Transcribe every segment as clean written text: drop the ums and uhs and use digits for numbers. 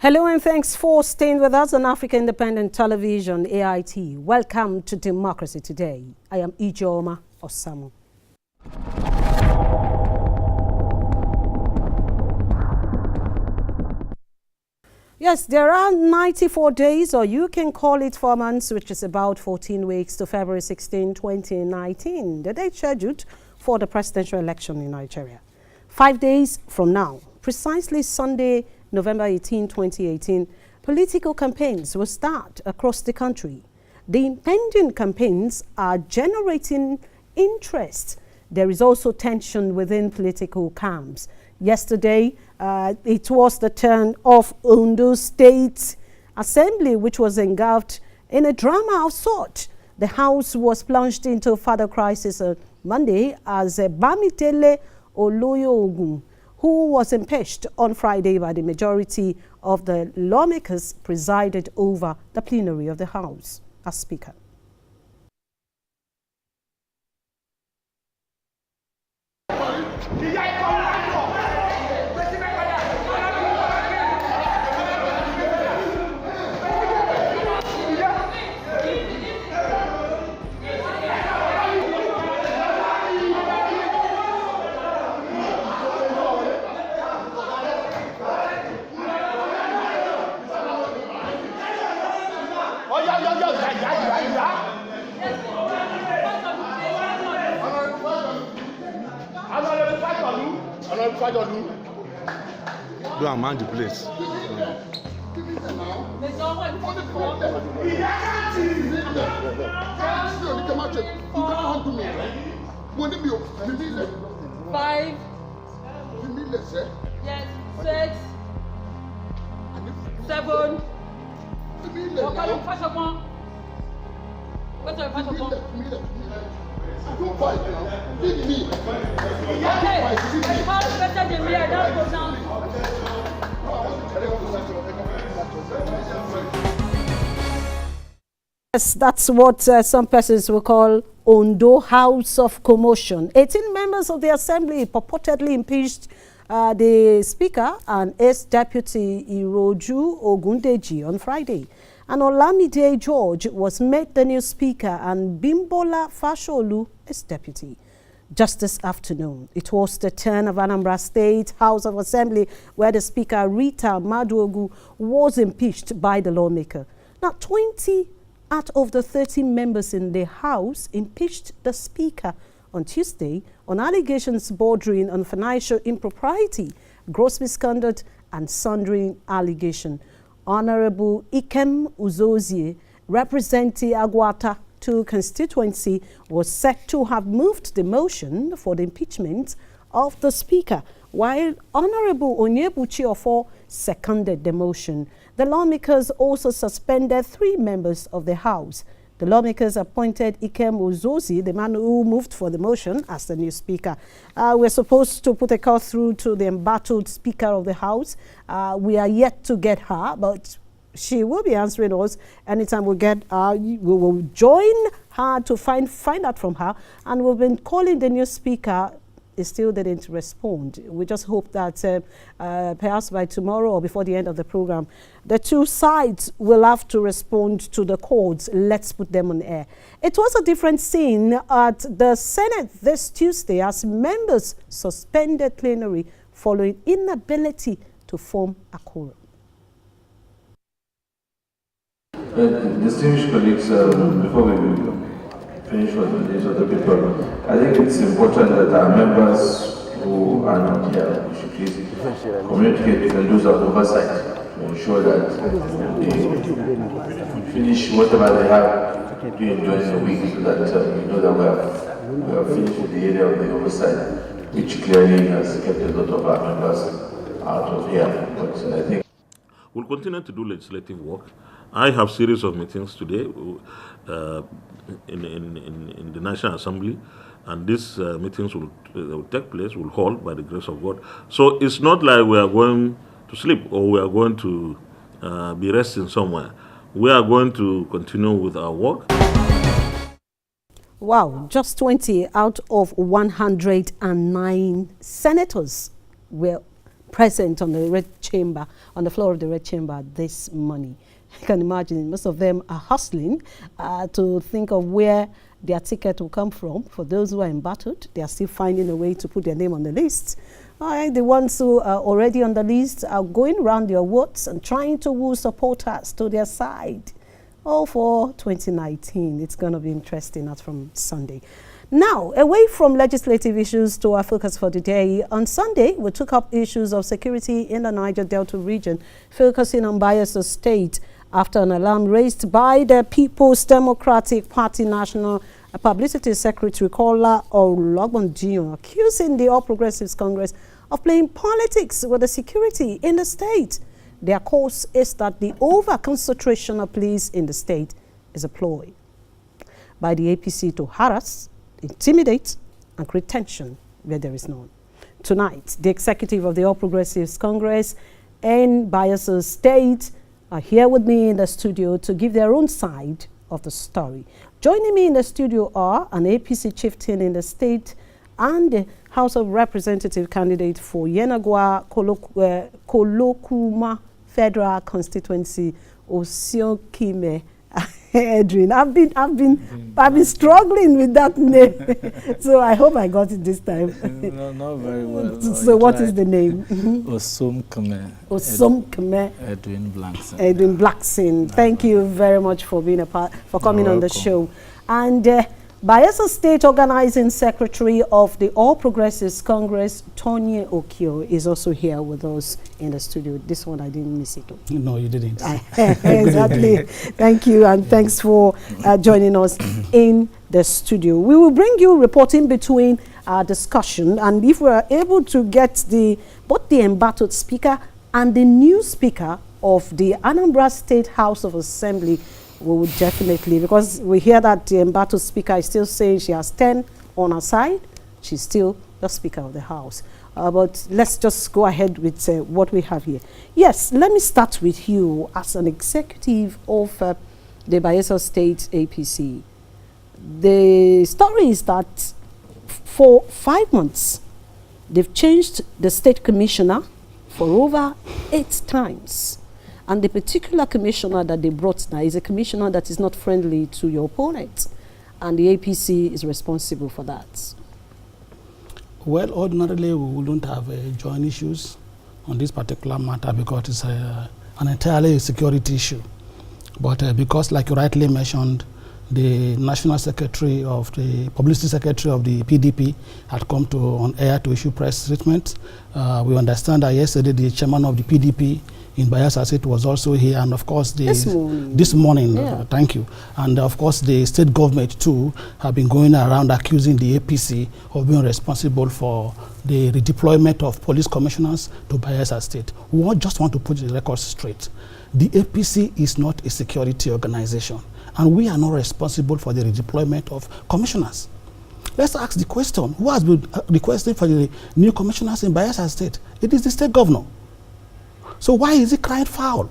Hello and thanks for staying with us on Africa Independent Television, AIT. Welcome to Democracy Today. I am Ijoma Osamor. Yes, there are 94 days, or you can call it 4 months, which is about 14 weeks to February 16, 2019, the date scheduled for the presidential election in Nigeria. 5 days from now, precisely Sunday, November 18, 2018, political campaigns will start across the country. The impending campaigns are generating interest. There is also tension within political camps. Yesterday, it was the turn of Ondo State Assembly, which was engulfed in a drama of sorts. The House was plunged into further crisis on Monday as Bamitele Oloyo-Ogun, who was impeached on Friday by the majority of the lawmakers, presided over the plenary of the House as Speaker. Do I mind the place? Five. Yes. 6. 7. Yes, that's what some persons will call Ondo House of Commotion. 18 members of the Assembly purportedly impeached the Speaker and ex-Deputy Iroju Ogundeji on Friday. And Olamide George was made the new Speaker and Bimbola Fasholu as Deputy. Just this afternoon, it was the turn of Anambra State House of Assembly, where the Speaker, Rita Maduogu, was impeached by the lawmaker. Now, 20 out of the 30 members in the House impeached the Speaker on Tuesday on allegations bordering on financial impropriety, gross misconduct, and sundry allegation. Honorable Ikem Uzozie, representing Agwata 2 constituency, was said to have moved the motion for the impeachment of the Speaker, while Honorable Onyebuchi Ofo seconded the motion. The lawmakers also suspended 3 members of the House. The lawmakers appointed Ikem Uzozie, the man who moved for the motion, as the new Speaker. We're supposed to put a call through to the embattled Speaker of the House. We are yet to get her, but she will be answering us anytime we get her. We will join her to find out from her, and we've been calling the new Speaker. It still didn't respond. We just hope that perhaps by tomorrow or before the end of the program, the 2 sides will have to respond to the calls. Let's put them on air. It was a different scene at the Senate this Tuesday as members suspended plenary following inability to form a quorum. Distinguished colleagues, before we finish what the days of the paper, I think it's important that our members who are not here, we should please communicate with and do some oversight to ensure that they finish whatever they have during the week, so that we know that we have finished with the area of the oversight, which clearly has kept a lot of our members out of here. But I think we'll continue to do legislative work. I have series of meetings today in the National Assembly, and these meetings will take place, will hold by the grace of God. So it's not like we are going to sleep or we are going to be resting somewhere. We are going to continue with our work. Wow, just 20 out of 109 senators were present on the red chamber, on the floor of the red chamber, this money. You can imagine most of them are hustling to think of where their ticket will come from. For those who are embattled, they are still finding a way to put their name on the list. The ones who are already on the list are going around their wards and trying to woo supporters to their side. All for 2019. It's going to be interesting, not from Sunday. Now, away from legislative issues to our focus for the day. On Sunday, we took up issues of security in the Niger Delta region, focusing on Bayelsa State after an alarm raised by the People's Democratic Party National Publicity Secretary Kola Ologbondiyan, accusing the All Progressives Congress of playing politics with the security in the state. Their cause is that the over-concentration of police in the state is a ploy by the APC to harass, intimidate, and create tension where there is none. Tonight, the executive of the All Progressives Congress in Bayelsa State are here with me in the studio to give their own side of the story. Joining me in the studio are an APC chieftain in the state and the House of Representative candidate for Yenagwa Kolokuma Federal Constituency, Osiokime Edwin. I've been struggling with that name, so I hope I got it this time. No, not very well. So what is the name? Osamor-Peters. Edwin Blackson. Edwin Blackson. Thank you very much for being coming on the show. And Bayelsa State Organizing Secretary of the All Progressives Congress, Tonye Okio, is also here with us in the studio. This one I didn't miss it. No, you didn't. Exactly. Thank you, and thanks for joining us in the studio. We will bring you reporting between our discussion, and if we are able to get both the embattled speaker and the new speaker of the Anambra State House of Assembly, we would definitely, because we hear that the embattled speaker is still saying she has 10 on her side. She's still the Speaker of the House. But let's just go ahead with what we have here. Yes, let me start with you as an executive of the Bayelsa State APC. The story is that for 5 months, they've changed the state commissioner for over 8 times. And the particular commissioner that they brought now is a commissioner that is not friendly to your opponent. And the APC is responsible for that. Well, ordinarily, we wouldn't have joint issues on this particular matter because it's an entirely security issue. But because, like you rightly mentioned, the National Secretary of the Publicity Secretary of the PDP had come on air to issue press statement. We understand that yesterday the chairman of the PDP in Bayelsa State was also here, and of course this morning, yeah. Thank you. And of course the state government too have been going around accusing the APC of being responsible for the redeployment of police commissioners to Bayelsa State. We just want to put the record straight. The APC is not a security organization, and we are not responsible for the redeployment of commissioners. Let's ask the question, who has been requesting for the new commissioners in Bayelsa State? It is the state governor. So why is he crying foul?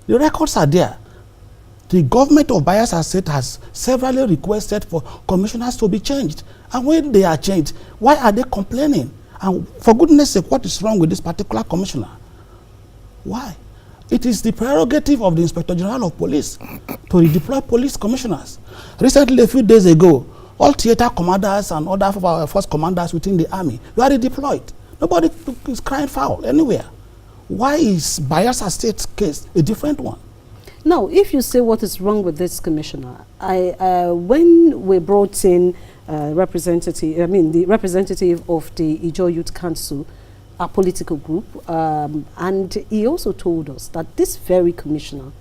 The records are there. The government of Bayelsa State has severally requested for commissioners to be changed. And when they are changed, why are they complaining? And for goodness sake, what is wrong with this particular commissioner? Why? It is the prerogative of the Inspector General of Police to redeploy police commissioners. Recently, a few days ago, all theater commanders and other force commanders within the army were redeployed. Nobody is crying foul anywhere. Why is Bayelsa State's case a different one? Now, if you say what is wrong with this commissioner, when we brought in the representative of the Ijaw Youth Council, a political group, and he also told us that this very commissioner,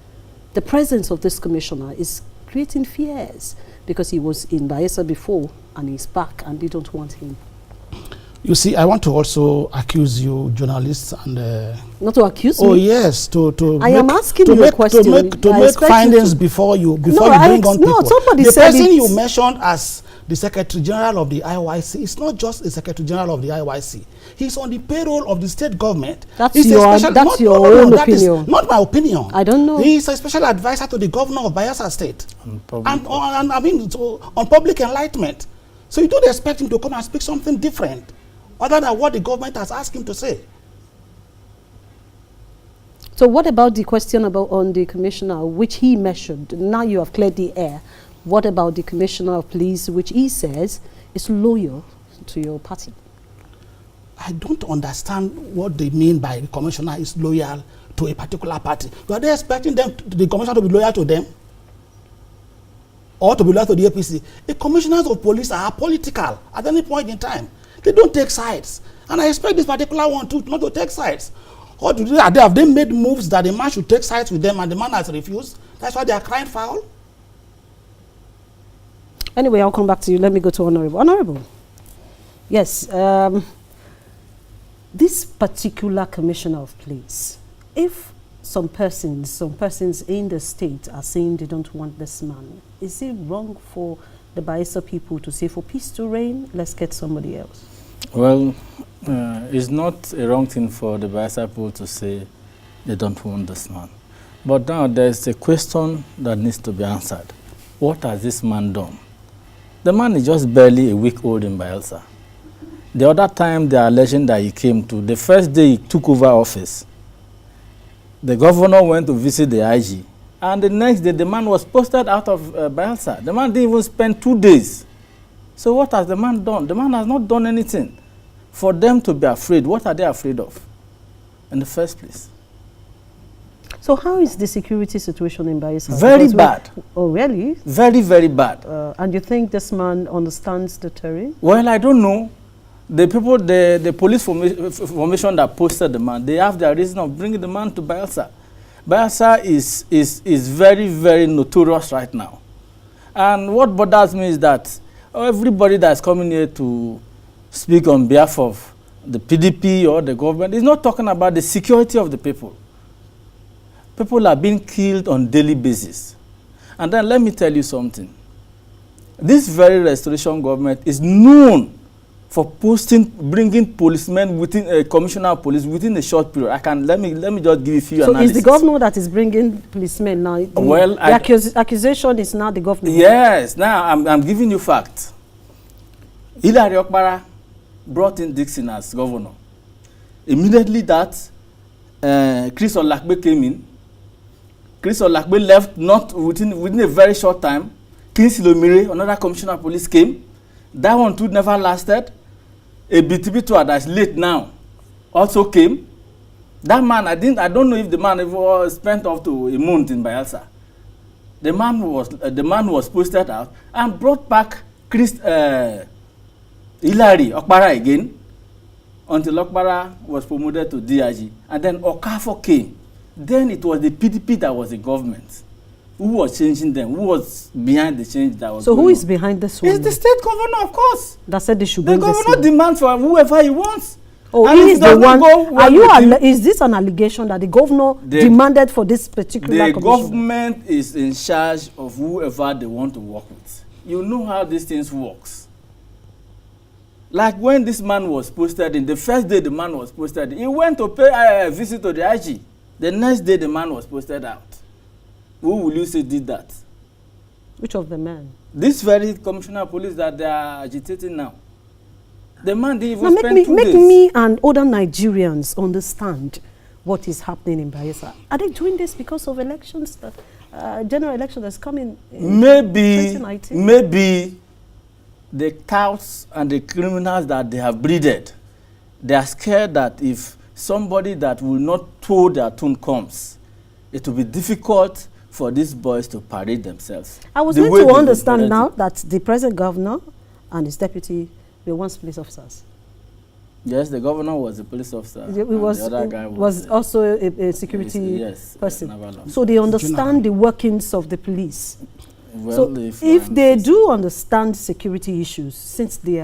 the presence of this commissioner is creating fears because he was in Bayelsa before and he's back and they don't want him. You see, I want to also accuse you, journalists, and not to accuse me. Oh yes, I am asking you a question. To make findings before you bring on people. No, somebody the said person you mentioned as the Secretary General of the IYC is not just the Secretary General of the IYC. He's on the payroll of the state government. That's your own opinion. Not my opinion. I don't know. He's a special advisor to the governor of Bayelsa State, on public enlightenment. So you don't expect him to come and speak something different other than what the government has asked him to say. So what about the question about on the commissioner, which he mentioned? Now you have cleared the air. What about the commissioner of police, which he says is loyal to your party? I don't understand what they mean by the commissioner is loyal to a particular party. Are they expecting them, the commissioner, to be loyal to them? Or to be loyal to the APC? The commissioners of police are political at any point in time. They don't take sides. And I expect this particular one too not to take sides. Or have they made moves that the man should take sides with them and the man has refused? That's why they are crying foul. Anyway, I'll come back to you. Let me go to Honorable. Honorable. Yes. This particular commissioner of police, if some persons in the state are saying they don't want this man, is it wrong for the Bayelsa people to say, for peace to reign, let's get somebody else? Well, it's not a wrong thing for the Bayelsa people to say they don't want this man. But now there's a question that needs to be answered. What has this man done? The man is just barely a week old in Bayelsa. The other time they are alleging that he came to, the first day he took over office, the governor went to visit the IG. And the next day, the man was posted out of Bayelsa. The man didn't even spend 2 days. So what has the man done? The man has not done anything. For them to be afraid, what are they afraid of in the first place? So how is the security situation in Bayelsa? Very bad. Oh, really? Very, very bad. And you think this man understands the terrain? Well, I don't know. The people, the police formation that posted the man, they have their reason of bringing the man to Bayelsa. Bayelsa is very, very notorious right now. And what bothers me is that everybody that's coming here to speak on behalf of the PDP or the government is not talking about the security of the people. People are being killed on a daily basis. And then let me tell you something. This very restoration government is known for bringing policemen within a commissioner of police within a short period. Let me just give you a few analysis. So is the governor that is bringing policemen now? Well, the accusation is now the governor. Yes, now I'm giving you facts. Hilary Okpara brought in Dixon as governor. Immediately that Chris Olakbe came in. Chris Olakbe left not within a very short time. Kingsley Omire, another commissioner of police, came. That one too never lasted. A BTB2 that's late now also came. That man, I don't know if the man ever spent up to a month in Bayelsa. The man was posted out and brought back Hilary Okpara again until Okpara was promoted to DIG. And then Okafor came. Then it was the PDP that was the government. Who was changing them? Who was behind the change that was So going who is on? behind this one? It's the state governor, of course. That said they should The bring this governor man. demands for whoever he wants. Oh, And he if is it the doesn't one. go well Is this an allegation that the governor demanded for this particular The commissioner? government is in charge of whoever they want to work with. You know how these things works. Like when this man was posted in, the first day the man was posted, he went to pay a visit to the IG. The next day the man was posted out. Who will you say did that? Which of the men? This very commissioner of police that they are agitating now. The man didn't even Now spend 2 make days. me and other Nigerians understand what is happening in Bayelsa. Are they doing this because of elections, general election that's coming in Maybe 2019? the cows and the criminals that they have breeded, they are scared that if somebody that will not toe their tune comes, it will be difficult for these boys to parade themselves. I was The going way to they've understand been now that the present governor and his deputy were once police officers. Yes, the governor was a police officer. It was, the other guy was also a security yes, person. naval officer. So they understand the workings of the police. Well, So if they do understand security issues, since they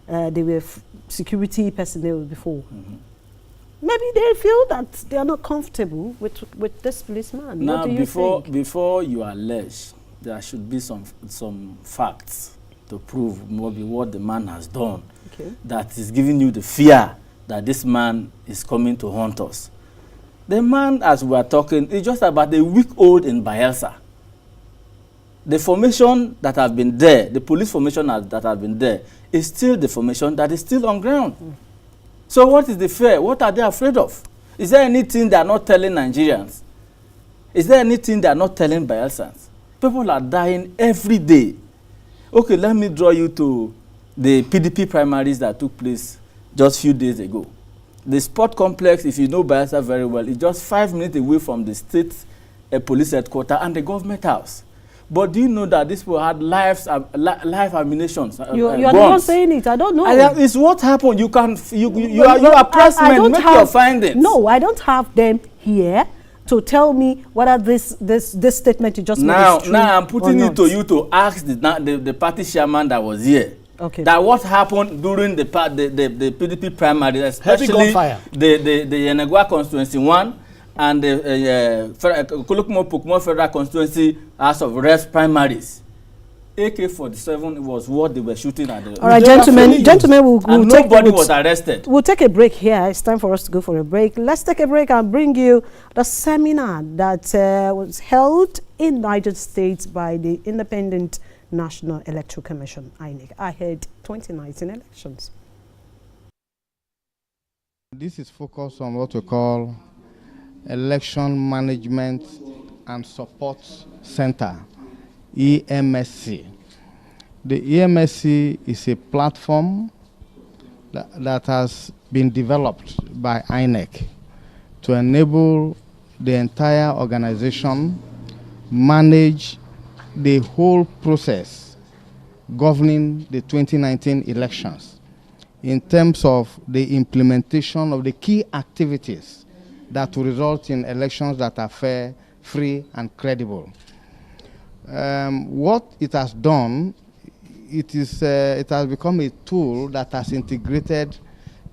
were security personnel before, maybe they feel that they are not comfortable with this policeman. Now, what do you think? before you allege, there should be some facts to prove maybe what the man has done. Okay. That is giving you the fear that this man is coming to haunt us. The man, as we are talking, is just about a week old in Bayelsa. The formation that have been there, the police formation that have been there, is still the formation that is still on ground. So what is the fear? What are they afraid of? Is there anything they are not telling Nigerians? Is there anything they are not telling Bayelsans? People are dying every day. Okay, let me draw you to the PDP primaries that took place just a few days ago. The sport complex, if you know Bayelsa very well, is just 5 minutes away from the state police headquarters and the government house. But do you know that these people had live ammunitions? You are not saying it. I don't know. It's what happened. You are pressmen. Make your findings. No, I don't have them here to tell me whether this statement you just made is true. Now I'm putting it to you to ask the party chairman that was here. Okay. That what happened during the PDP primary, especially the Yenagua constituency 1 and the Kolokmo-Pokmo Federal Constituency House of Reps primaries. AK-47 was what they were shooting at. All right, gentlemen, nobody was arrested. We'll take a break here. It's time for us to go for a break. Let's take a break and bring you the seminar that was held in Niger State by the Independent National Electoral Commission, INEC, ahead 2019 elections. This is focused on what we call Election Management and Support Center, EMSC. The EMSC is a platform that has been developed by INEC to enable the entire organization manage the whole process governing the 2019 elections in terms of the implementation of the key activities that will result in elections that are fair, free, and credible. What it has done, it has become a tool that has integrated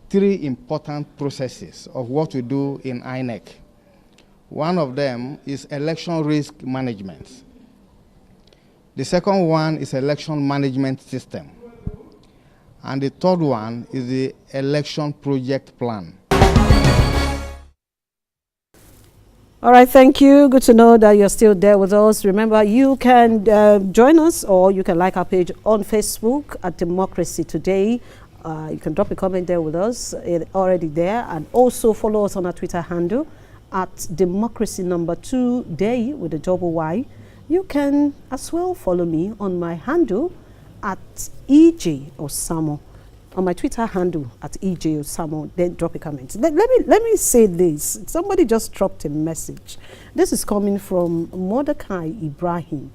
3 important processes of what we do in INEC. One of them is election risk management. The second one is election management system. And the third one is the election project plan. All right, thank you. Good to know that you're still there with us. Remember, you can join us or you can like our page on Facebook at Democracy Today. You can drop a comment there with us, already there. And also follow us on our Twitter handle at Democracy #2 Day with a double Y. You can as well follow me on my handle at EJ Osamor. On my Twitter handle at EJ Osamor, then drop a comment. Let me say this. Somebody just dropped a message. This is coming from Mordecai Ibrahim.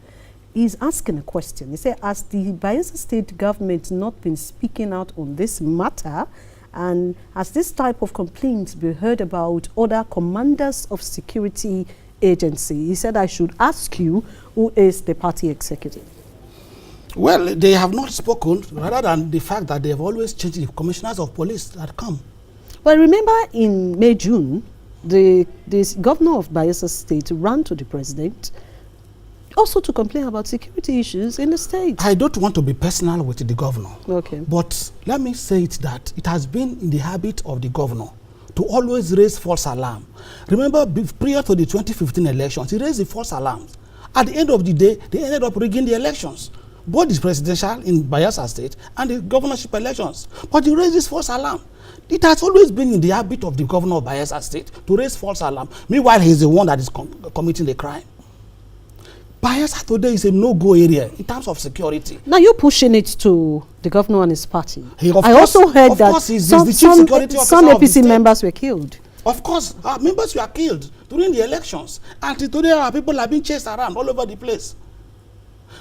He's asking a question. He said, has the Bayelsa state government not been speaking out on this matter? And has this type of complaints been heard about other commanders of security agency? He said, I should ask you, who is the party executive? Well, they have not spoken, rather than the fact that they have always changed the commissioners of police that come. Well, remember in May, June, the governor of Bayelsa State ran to the president also to complain about security issues in the state. I don't want to be personal with the governor. Okay. But let me say it that it has been in the habit of the governor to always raise false alarm. Remember, prior to the 2015 elections, he raised the false alarms. At the end of the day, they ended up rigging the elections, both the presidential in Bayelsa State and the governorship elections. But he raised this false alarm. It has always been in the habit of the governor of Bayelsa State to raise false alarm. Meanwhile, he's the one that is committing the crime. Bayelsa today is a no-go area in terms of security. Now you're pushing it to the governor and his party. I also heard that some APC members were killed. Of course, our members were killed during the elections. Until today, our people have been chased around all over the place.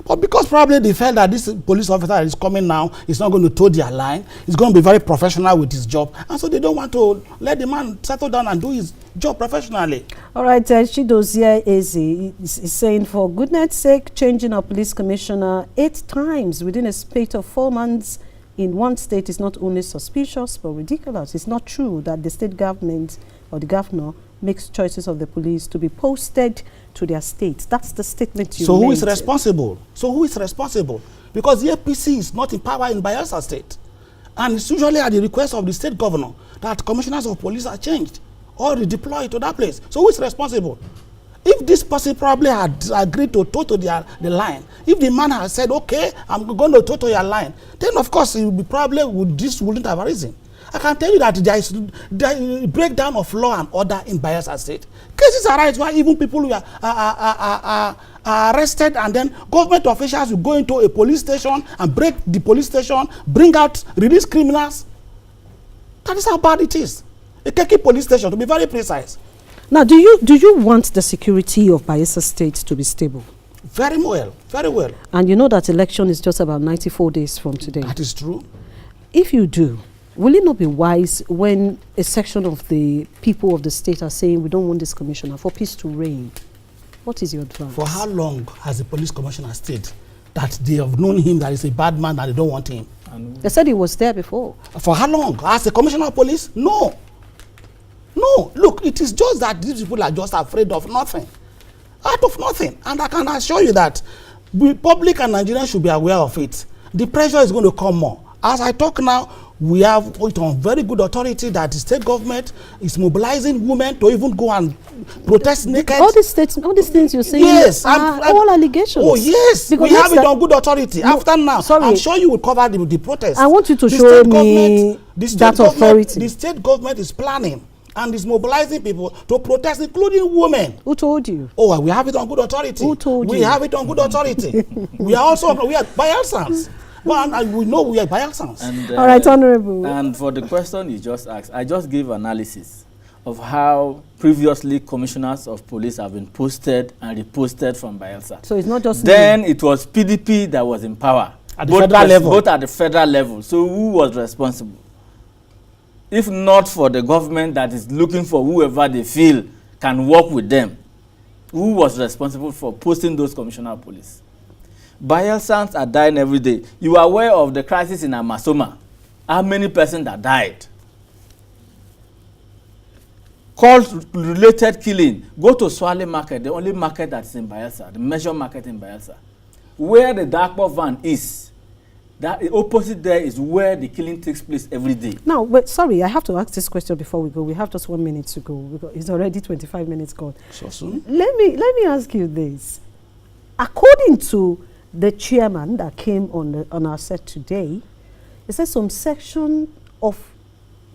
But because probably they felt that this police officer that is coming now is not going to toe their line, he's going to be very professional with his job, and so they don't want to let the man settle down and do his job professionally. All right, Chidozie Eze is saying, for goodness sake, changing our police commissioner 8 times within a space of 4 months in one state is not only suspicious but ridiculous. It's not true that the state government or the governor makes choices of the police to be posted to their states. That's the statement you made. So who is responsible? So who is responsible? Because the APC is not in power in Bayelsa State. And it's usually at the request of the state governor that commissioners of police are changed or redeployed to that place. So who is responsible? If this person probably had agreed to toe to the line, if the man had said, okay, I'm going to toe to your line, then of course it would be probably this wouldn't have arisen. I can tell you that there is breakdown of law and order in Bayelsa State. Cases arise where even people who are arrested, and then government officials will go into a police station and break the police station, bring out, release criminals. That is how bad it is. A Keki police station, to be very precise. Now, do you want the security of Bayelsa State to be stable? Very well, very well. And you know that election is just about 94 days from today. That is true. If you do, will it not be wise when a section of the people of the state are saying we don't want this commissioner for peace to reign? What is your advice? For how long has the police commissioner stayed that they have known him that he's a bad man and they don't want him? They said he was there before. For how long? As the commissioner of police? No. No. Look, it is just that these people are just afraid of nothing. Out of nothing. And I can assure you that the public and Nigerians should be aware of it. The pressure is going to come more. As I talk now, we have it on very good authority that the state government is mobilizing women to even go and protest naked. All these things you're saying, yes, are all allegations. Oh yes, because we have it on good authority. No, after now, sorry, I'm sure you will cover the protest. I want you to show me that authority. The state government is planning and is mobilizing people to protest, including women. Who told you? Oh, we have it on good authority. Who told you? We have it on good authority. we are Bayelsans. Well, and we know we are Bayelsans. All right, Honorable. And for the question you just asked, I just gave analysis of how previously commissioners of police have been posted and reposted from Bayelsa. So it's not just then it was PDP that was in power at the federal level. Both at the federal level. So who was responsible? If not for the government that is looking for whoever they feel can work with them, who was responsible for posting those commissioner of police? Bayelsans are dying every day. You are aware of the crisis in Amasoma. How many persons that died? Cult-related killing. Go to Swale Market, the only market that is in Bayelsa, the major market in Bayelsa. Where the Darkpo van is, that opposite there is where the killing takes place every day. Now, wait, sorry, I have to ask this question before we go. We have just 1 minute to go because it's already 25 minutes gone. So soon? Let me ask you this. According to the chairman that came on our set today, he said some section of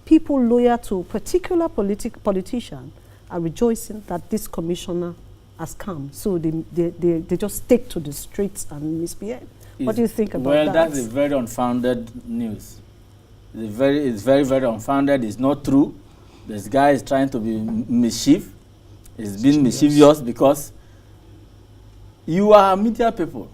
people loyal to a particular politician are rejoicing that this commissioner has come. So they just stick to the streets and misbehave. What do you think about that? Well, that's a very unfounded news. It's very, very unfounded. It's not true. This guy is trying to be mischief. He's being mischievous because you are media people.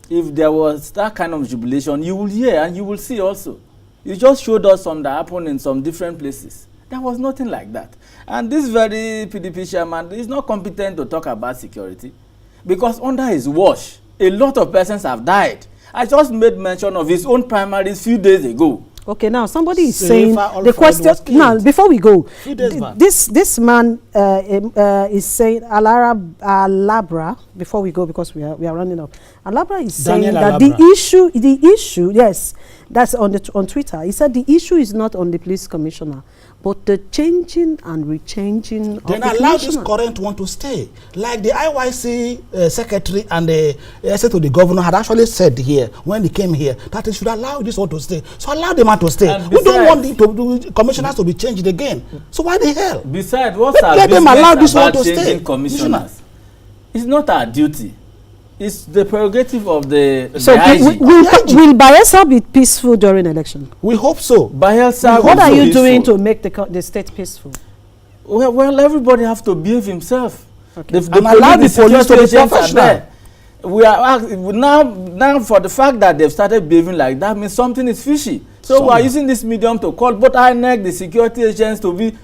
If there was that kind of jubilation, you will hear and you will see also. You just showed us some that happened in some different places. There was nothing like that. And this very PDP chairman is not competent to talk about security because under his watch, a lot of persons have died. I just made mention of his own primaries few days ago. Okay, now somebody is saying the question. Now, before we go, this man is saying Alabra. Before we go, because we are running out. Alabra is saying that the issue, yes, that's on Twitter. He said the issue is not on the police commissioner, but the changing and rechanging of the commissioner. Then allow this current one to stay. Like the IYC secretary and the essay to the governor had actually said here, when he came here, that they should allow this one to stay. So allow the man to stay. We don't want the commissioners to be changed again. So why the hell? Besides, what's let them allow this one to stay. Commissioners? It's not our duty. It's the prerogative of the will Bayelsa be peaceful during election? We hope so. Bayelsa. What are you doing to make the state peaceful? Well, everybody have to behave himself. Okay. And allow the police to be professional. We are now for the fact that they've started behaving like that means something is fishy. So we are using this medium to call both INEC, the security agents, to be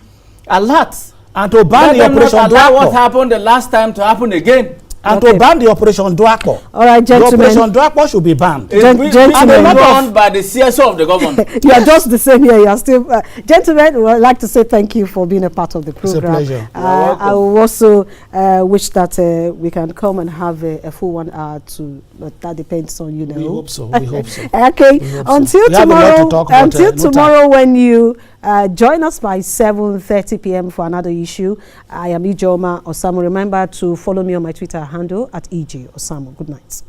alert and to ban the operation. Allow what happened the last time to happen again. And to ban the Operation Duapo. All right, gentlemen. The Operation Duapo should be banned. Gentlemen, banned by the CSO of the government. You are just the same here. You are still, gentlemen. We would like to say thank you for being a part of the program. It's a pleasure. I will also wish that we can come and have a full 1 hour too, but that depends on you. We hope so. We hope so. Okay. Until tomorrow, when you join us by 7:30 p.m. for another issue. I am Ijoma Osamor. Remember to follow me on my Twitter handle at EJ Osamor. Good night.